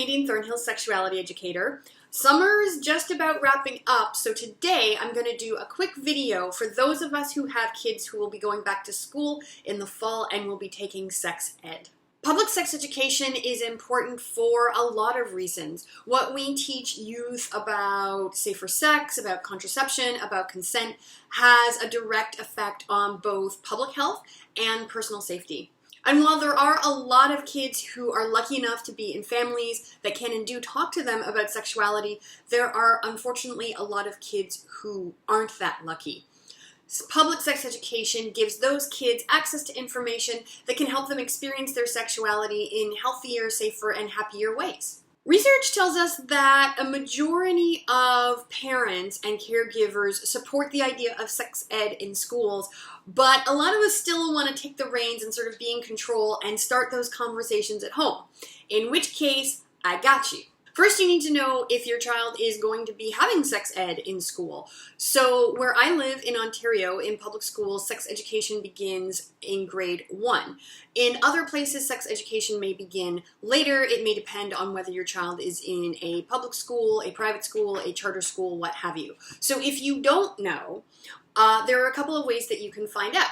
Nadine Thornhill, sexuality educator. Summer's just about wrapping up, so today I'm going to do a quick video for those of us who have kids who will be going back to school in the fall and will be taking sex ed. Public sex education is important for a lot of reasons. What we teach youth about safer sex, about contraception, about consent has a direct effect on both public health and personal safety. And while there are a lot of kids who are lucky enough to be in families that can and do talk to them about sexuality, there are unfortunately a lot of kids who aren't that lucky. Public sex education gives those kids access to information that can help them experience their sexuality in healthier, safer, and happier ways. Research tells us that a majority of parents and caregivers support the idea of sex ed in schools, but a lot of us still want to take the reins and sort of be in control and start those conversations at home, in which case, I got you. First, you need to know if your child is going to be having sex ed in school. So where I live in Ontario, in public schools, sex education begins in grade 1. In other places, sex education may begin later. It may depend on whether your child is in a public school, a private school, a charter school, what have you. So if you don't know, there are a couple of ways that you can find out.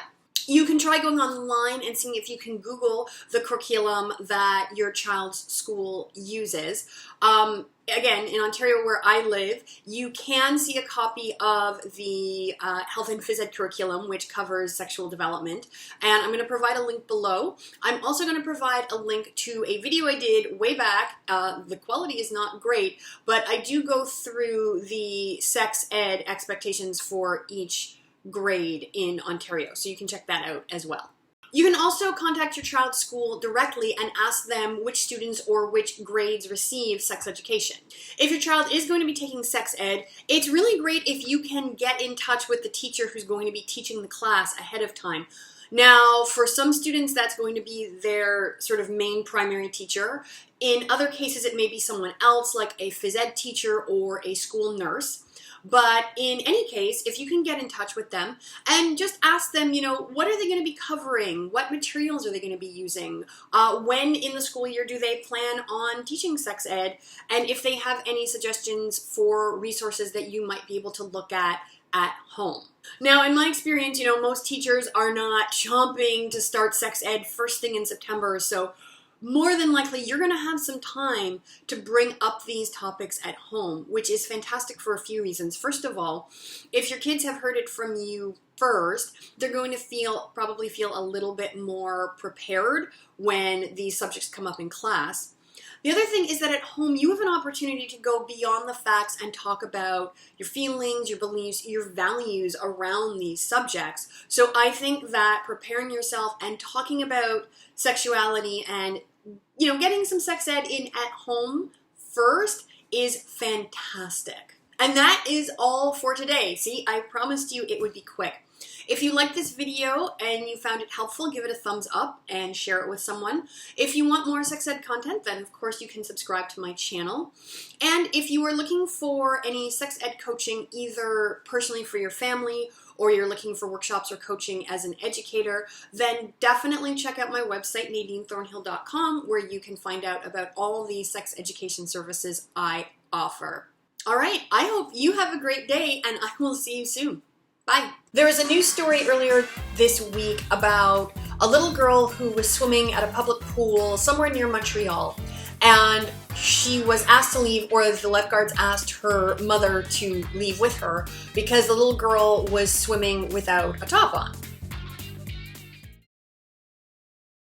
You can try going online and seeing if you can Google the curriculum that your child's school uses. Again, in Ontario where I live, you can see a copy of the Health and Phys Ed curriculum, which covers sexual development, and I'm going to provide a link below. I'm also going to provide a link to a video I did way back. The quality is not great, but I do go through the sex ed expectations for each grade in Ontario, so you can check that out as well. You can also contact your child's school directly and ask them which students or which grades receive sex education. If your child is going to be taking sex ed, it's really great if you can get in touch with the teacher who's going to be teaching the class ahead of time. Now, for some students, that's going to be their sort of main primary teacher. In other cases, it may be someone else, like a phys ed teacher or a school nurse. But in any case, if you can get in touch with them and just ask them, what are they going to be covering? What materials are they going to be using? When in the school year do they plan on teaching sex ed? And if they have any suggestions for resources that you might be able to look at home. Now, in my experience, most teachers are not chomping to start sex ed first thing in September, so more than likely, you're going to have some time to bring up these topics at home, which is fantastic for a few reasons. First of all, if your kids have heard it from you first, they're going to probably feel a little bit more prepared when these subjects come up in class. The other thing is that at home, you have an opportunity to go beyond the facts and talk about your feelings, your beliefs, your values around these subjects. So I think that preparing yourself and talking about sexuality and getting some sex ed in at home first is fantastic. And that is all for today. See, I promised you it would be quick. If you liked this video and you found it helpful, give it a thumbs up and share it with someone. If you want more sex ed content, then of course you can subscribe to my channel. And if you are looking for any sex ed coaching, either personally for your family or you're looking for workshops or coaching as an educator, then definitely check out my website, NadineThornhill.com, where you can find out about all the sex education services I offer. All right, I hope you have a great day, and I will see you soon. Bye. There was a news story earlier this week about a little girl who was swimming at a public pool somewhere near Montreal, and she was asked to leave, or the lifeguards asked her mother to leave with her because the little girl was swimming without a top on.